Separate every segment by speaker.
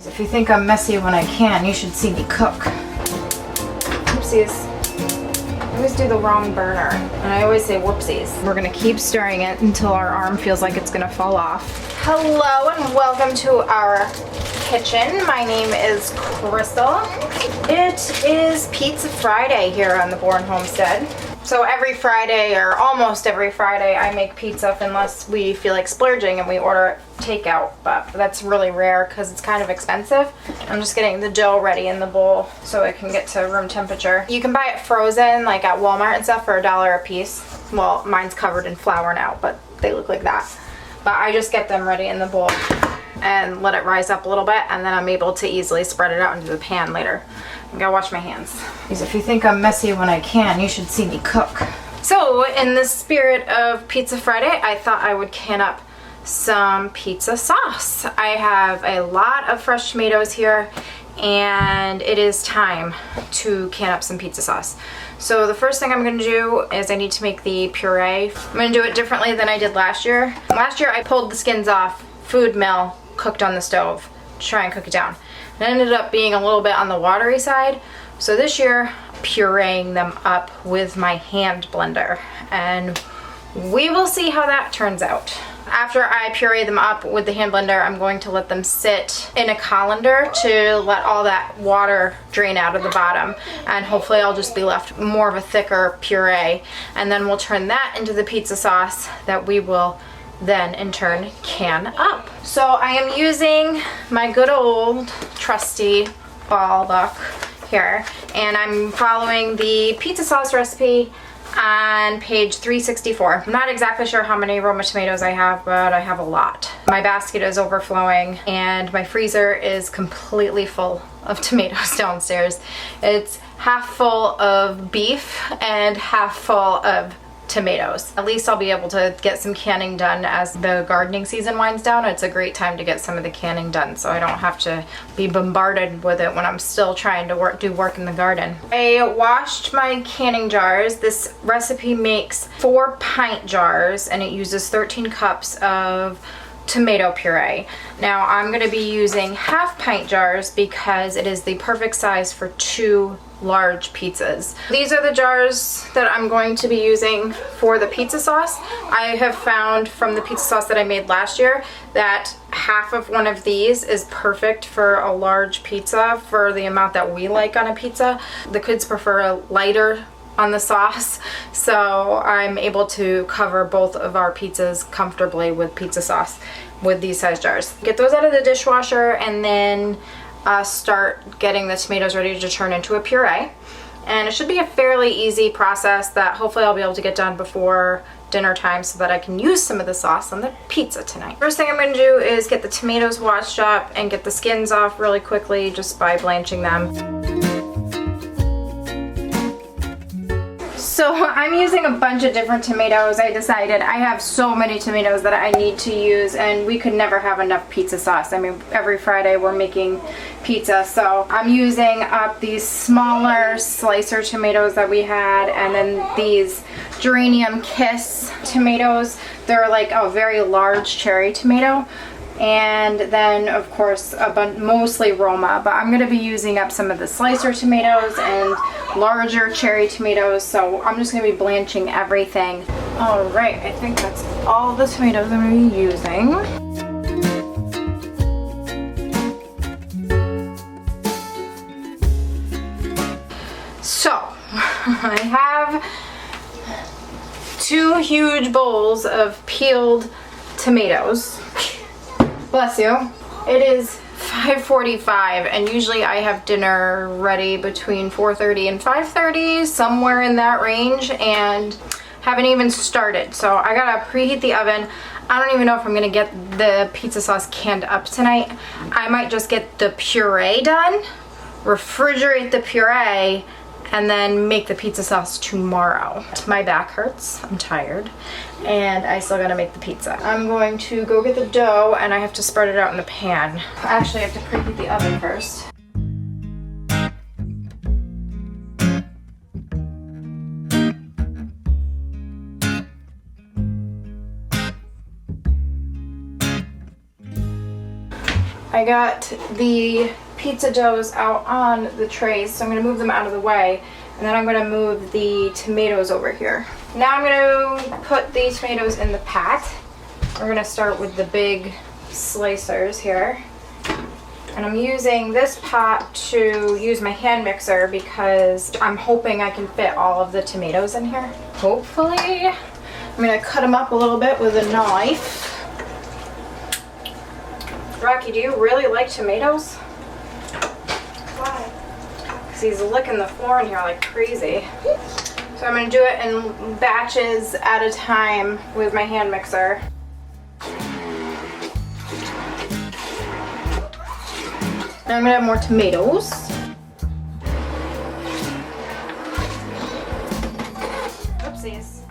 Speaker 1: If you think I'm messy when I can, you should see me cook. Oopsies. I always do the wrong burner, and I always say whoopsies. We're gonna keep stirring it until our arm feels like it's gonna fall off. Hello and welcome to our kitchen. My name is Crystal. It is Pizza Friday here on the Bourne Homestead. So every Friday, or almost every Friday, I make pizza unless we feel like splurging and we order takeout, but that's really rare because it's kind of expensive. I'm just getting the dough ready in the bowl so it can get to room temperature. You can buy it frozen, like at Walmart and stuff, for $1 a piece. Well, mine's covered in flour now, but they look like that. But I just get them ready in the bowl and let it rise up a little bit, and then I'm able to easily spread it out into the pan later. I gotta wash my hands. Because if you think I'm messy when I can, you should see me cook. So, in the spirit of Pizza Friday, I thought I would can up some pizza sauce. I have a lot of fresh tomatoes here, and it is time to can up some pizza sauce. So the first thing I'm going to do is I need to make the puree. I'm going to do it differently than I did last year. Last year I pulled the skins off, food mill, cooked on the stove to try and cook it down. It ended up being a little bit on the watery side. So this year, pureeing them up with my hand blender, and we will see how that turns out. After I puree them up with the hand blender, I'm going to let them sit in a colander to let all that water drain out of the bottom, and hopefully I'll just be left more of a thicker puree, and then we'll turn that into the pizza sauce that we will then in turn can up. So I am using my good old trusty ball book here, and I'm following the pizza sauce recipe on page 364. I'm not exactly sure how many Roma tomatoes I have, but I have a lot. My basket is overflowing and my freezer is completely full of tomatoes downstairs. It's half full of beef and half full of tomatoes. At least I'll be able to get some canning done as the gardening season winds down. It's a great time to get some of the canning done, so I don't have to be bombarded with it when I'm still trying to do work in the garden. I washed my canning jars. This recipe makes 4 pint jars and it uses 13 cups of tomato puree. Now I'm going to be using half pint jars because it is the perfect size for 2 large pizzas. These are the jars that I'm going to be using for the pizza sauce. I have found from the pizza sauce that I made last year that half of one of these is perfect for a large pizza for the amount that we like on a pizza. The kids prefer a lighter on the sauce, so I'm able to cover both of our pizzas comfortably with pizza sauce with these size jars. Get those out of the dishwasher and then start getting the tomatoes ready to turn into a puree. And it should be a fairly easy process that hopefully I'll be able to get done before dinner time so that I can use some of the sauce on the pizza tonight. First thing I'm going to do is get the tomatoes washed up and get the skins off really quickly just by blanching them. So I'm using a bunch of different tomatoes. I decided I have so many tomatoes that I need to use, and we could never have enough pizza sauce. I mean, every Friday we're making pizza, so I'm using up these smaller slicer tomatoes that we had, and then these Geranium Kiss tomatoes. They're like a very large cherry tomato. And then of course mostly Roma, but I'm going to be using up some of the slicer tomatoes and larger cherry tomatoes, so I'm just going to be blanching everything. Alright, I think that's all the tomatoes I'm going to be using. So I have 2 huge bowls of peeled tomatoes. Bless you. It is 5:45 and usually I have dinner ready between 4:30 and 5:30, somewhere in that range, and haven't even started. So I gotta preheat the oven. I don't even know if I'm gonna get the pizza sauce canned up tonight. I might just get the puree done, refrigerate the puree, and then make the pizza sauce tomorrow. My back hurts, I'm tired, and I still gotta make the pizza. I'm going to go get the dough and I have to spread it out in the pan. Actually, I have to preheat the oven first. I got the pizza doughs out on the trays, so I'm going to move them out of the way. And then I'm going to move the tomatoes over here. Now I'm going to put these tomatoes in the pat. We're going to start with the big slicers here. And I'm using this pot to use my hand mixer because I'm hoping I can fit all of the tomatoes in here. Hopefully. I'm going to cut them up a little bit with a knife. Rocky, do you really like tomatoes? Why? Because he's licking the floor in here like crazy. So I'm going to do it in batches at a time with my hand mixer. Now I'm going to have more tomatoes. Oopsies.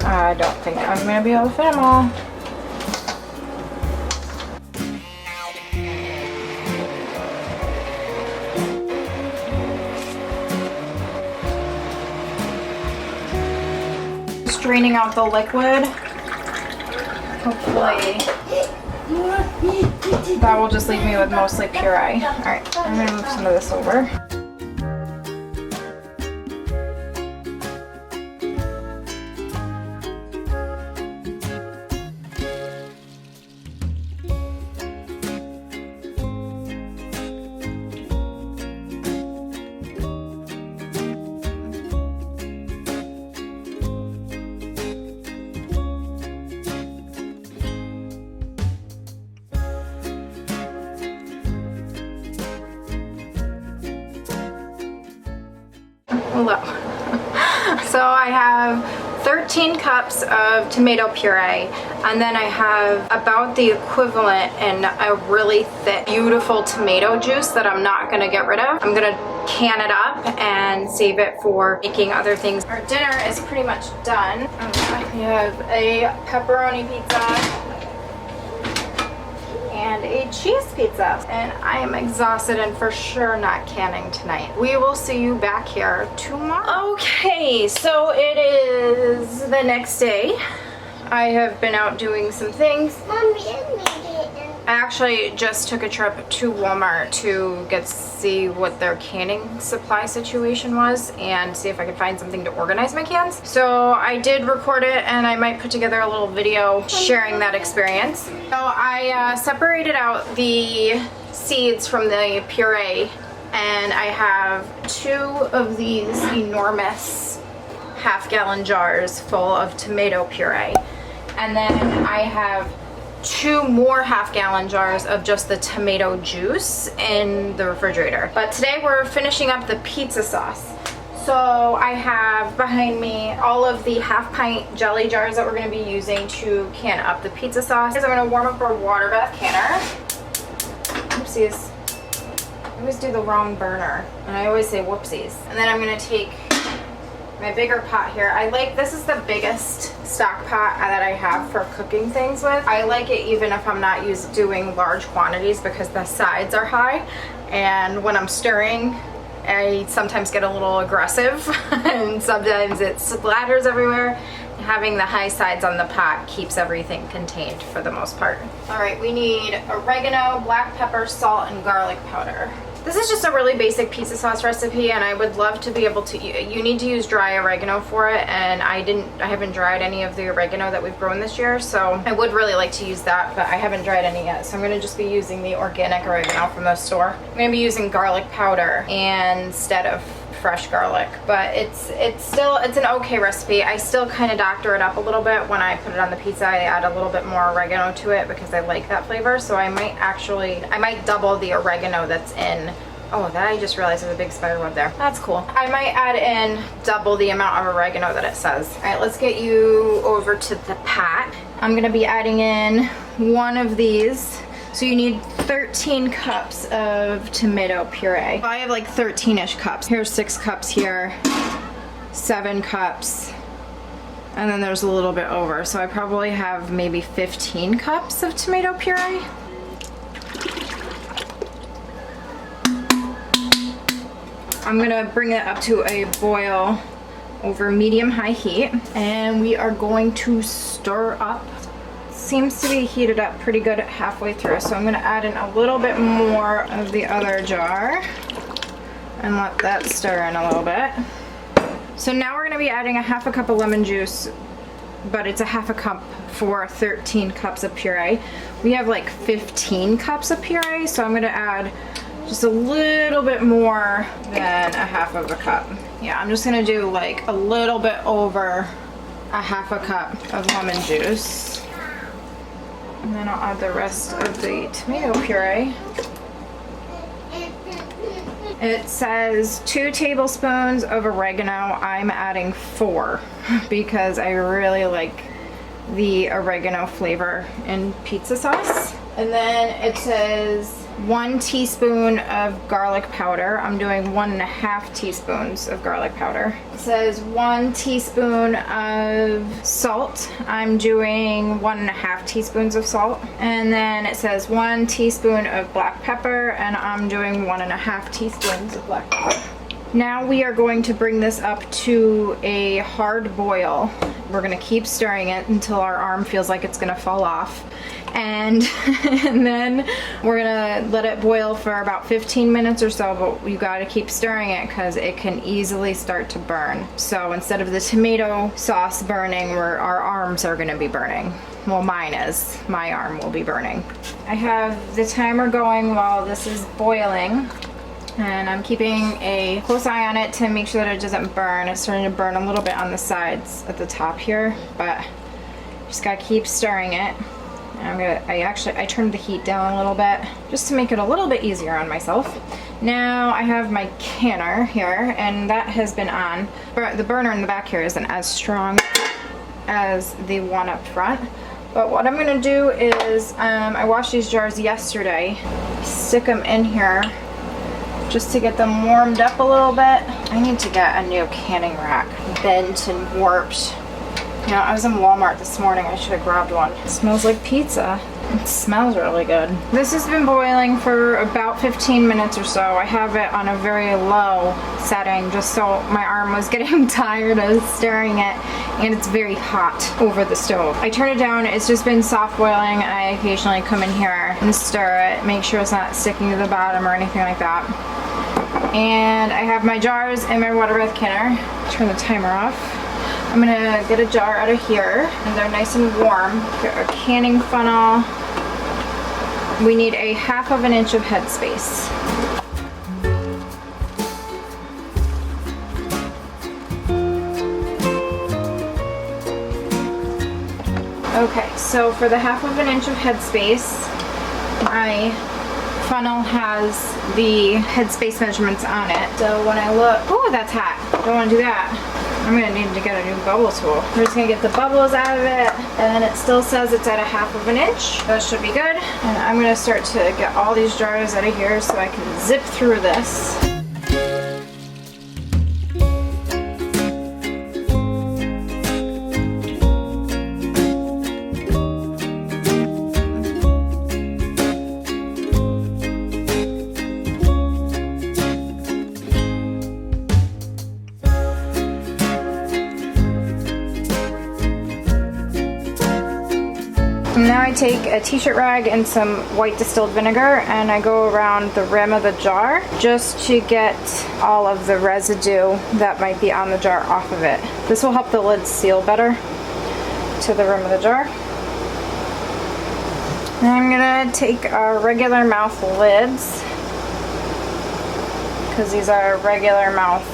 Speaker 1: I don't think I'm going to be able to fit them all. Draining out the liquid. Hopefully that will just leave me with mostly puree. Alright, I'm going to move some of this over. Hello. So I have 13 cups of tomato puree, and then I have about the equivalent in a really thick, beautiful tomato juice that I'm not going to get rid of. I'm going to can it up and save it for making other things. Our dinner is pretty much done. We have a pepperoni pizza and a cheese pizza, and I am exhausted and for sure not canning tonight. We will see you back here tomorrow. Okay, so it is the next day. I have been out doing some things. I actually just took a trip to Walmart to see what their canning supply situation was and see if I could find something to organize my cans. So I did record it, and I might put together a little video sharing that experience. So I separated out the seeds from the puree, and I have 2 of these enormous half-gallon jars full of tomato puree. And then I have 2 more half-gallon jars of just the tomato juice in the refrigerator. But today we're finishing up the pizza sauce. So I have behind me all of the half-pint jelly jars that we're going to be using to can up the pizza sauce. I'm going to warm up our water bath canner. Oopsies. I always do the wrong burner, and I always say whoopsies. And then I'm going to take my bigger pot here. This is the biggest stock pot that I have for cooking things with. I like it even if I'm not doing large quantities because the sides are high, and when I'm stirring I sometimes get a little aggressive and sometimes it splatters everywhere. Having the high sides on the pot keeps everything contained for the most part. Alright, we need oregano, black pepper, salt, and garlic powder. This is just a really basic pizza sauce recipe, and I would love to be able to, you need to use dry oregano for it, and I haven't dried any of the oregano that we've grown this year, so I would really like to use that, but I haven't dried any yet, so I'm gonna just be using the organic oregano from the store. I'm gonna be using garlic powder instead of fresh garlic, but it's an okay recipe. I still kind of doctor it up a little bit. When I put it on the pizza, I add a little bit more oregano to it because I like that flavor, so I might double the oregano that's in. Oh, that I just realized there's a big spider web there. That's cool. I might add in double the amount of oregano that it says. All right, let's get you over to the pat. I'm gonna be adding in 1 of these. So you need 13 cups of tomato puree. I have like 13-ish cups. Here's 6 cups here, 7 cups, and then there's a little bit over. So I probably have maybe 15 cups of tomato puree. I'm gonna bring it up to a boil over medium-high heat, and we are going to stir up. Seems to be heated up pretty good halfway through, so I'm gonna add in a little bit more of the other jar and let that stir in a little bit. So now we're gonna be adding a half a cup of lemon juice, but it's a half a cup for 13 cups of puree. We have like 15 cups of puree, so I'm gonna add just a little bit more than a half of a cup. Yeah, I'm just gonna do like a little bit over a half a cup of lemon juice. And then I'll add the rest of the tomato puree. It says 2 tablespoons of oregano. I'm adding 4 because I really like the oregano flavor in pizza sauce. And then it says 1 teaspoon of garlic powder. I'm doing 1.5 teaspoons of garlic powder. It says 1 teaspoon of salt. I'm doing 1.5 teaspoons of salt. And then it says 1 teaspoon of black pepper, and I'm doing 1.5 teaspoons of black pepper. Now we are going to bring this up to a hard boil. We're gonna keep stirring it until our arm feels like it's gonna fall off. And then we're gonna let it boil for about 15 minutes or so, but you gotta keep stirring it because it can easily start to burn. So instead of the tomato sauce burning, our arms are gonna be burning. Well, mine is. My arm will be burning. I have the timer going while this is boiling, and I'm keeping a close eye on it to make sure that it doesn't burn. It's starting to burn a little bit on the sides at the top here, but just gotta keep stirring it. I turned the heat down a little bit just to make it a little bit easier on myself. Now I have my canner here, and that has been on. But the burner in the back here isn't as strong as the one up front. But what I'm gonna do is, I washed these jars yesterday, stick them in here just to get them warmed up a little bit. I need to get a new canning rack, bent and warped. You know, I was in Walmart this morning. I should have grabbed one. It smells like pizza. It smells really good. This has been boiling for about 15 minutes or so. I have it on a very low setting just so my arm was getting tired of stirring it, and it's very hot over the stove. I turn it down. It's just been soft boiling. I occasionally come in here and stir it, make sure it's not sticking to the bottom or anything like that. And I have my jars in my water bath canner. Turn the timer off. I'm gonna get a jar out of here, and they're nice and warm. Get our canning funnel. We need a 1/2 inch of headspace. Okay, so for the 1/2 inch of headspace, my funnel has the headspace measurements on it. So when I look, oh, that's hot. Don't want to do that. I'm gonna need to get a new bubble tool. We're just gonna get the bubbles out of it, and it still says it's at a 1/2 inch. That should be good. And I'm gonna start to get all these jars out of here so I can zip through this. Now I take a t-shirt rag and some white distilled vinegar, and I go around the rim of the jar just to get all of the residue that might be on the jar off of it. This will help the lid seal better to the rim of the jar. And I'm gonna take our regular mouth lids, because these are regular mouth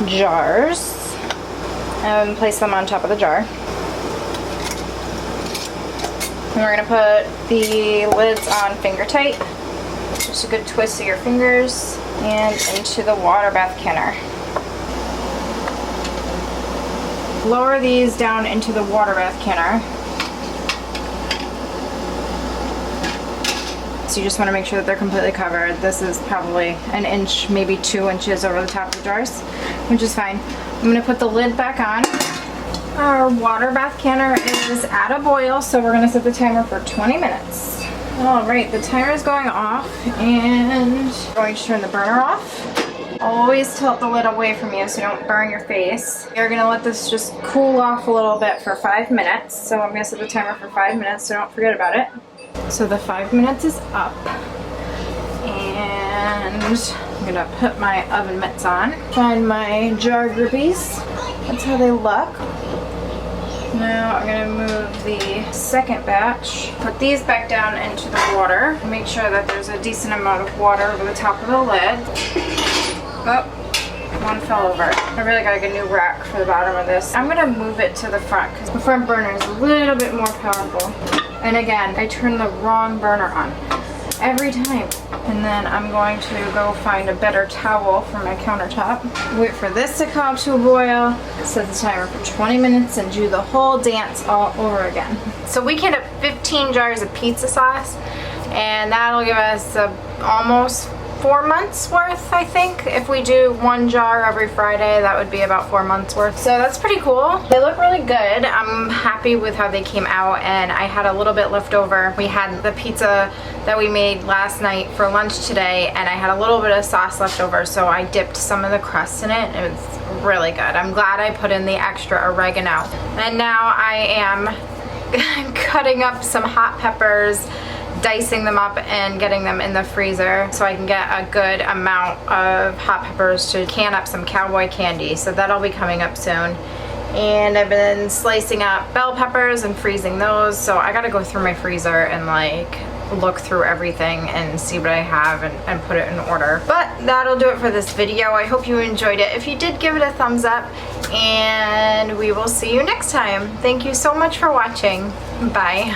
Speaker 1: jars, and place them on top of the jar. And we're gonna put the lids on finger tight. Just a good twist of your fingers, and into the water bath canner. Lower these down into the water bath canner. So you just want to make sure that they're completely covered. This is probably an inch, maybe 2 inches over the top of the jars, which is fine. I'm gonna put the lid back on. Our water bath canner is at a boil, so we're gonna set the timer for 20 minutes. All right, the timer is going off, and I'm going to turn the burner off. Always tilt the lid away from you so you don't burn your face. You're gonna let this just cool off a little bit for 5 minutes. So I'm gonna set the timer for 5 minutes, so don't forget about it. So the 5 minutes is up. And I'm gonna put my oven mitts on. Find my jar groupies. That's how they look. Now I'm gonna move the second batch. Put these back down into the water. Make sure that there's a decent amount of water over the top of the lid. Oh, one fell over. I really gotta get a new rack for the bottom of this. I'm gonna move it to the front because the front burner is a little bit more powerful. And again, I turn the wrong burner on every time. And then I'm going to go find a better towel for my countertop. Wait for this to come up to a boil. Set the timer for 20 minutes and do the whole dance all over again. So we can have 15 jars of pizza sauce, and that'll give us almost 4 months worth, I think. If we do 1 jar every Friday, that would be about 4 months worth. So that's pretty cool. They look really good. I'm happy with how they came out, and I had a little bit left over. We had the pizza that we made last night for lunch today, and I had a little bit of sauce left over, so I dipped some of the crust in it. It was really good. I'm glad I put in the extra oregano. And now I am cutting up some hot peppers, dicing them up and getting them in the freezer so I can get a good amount of hot peppers to can up some cowboy candy. So that'll be coming up soon. And I've been slicing up bell peppers and freezing those. So I gotta go through my freezer and like look through everything and see what I have and put it in order. But that'll do it for this video. I hope you enjoyed it. If you did, give it a thumbs up, and we will see you next time. Thank you so much for watching. Bye.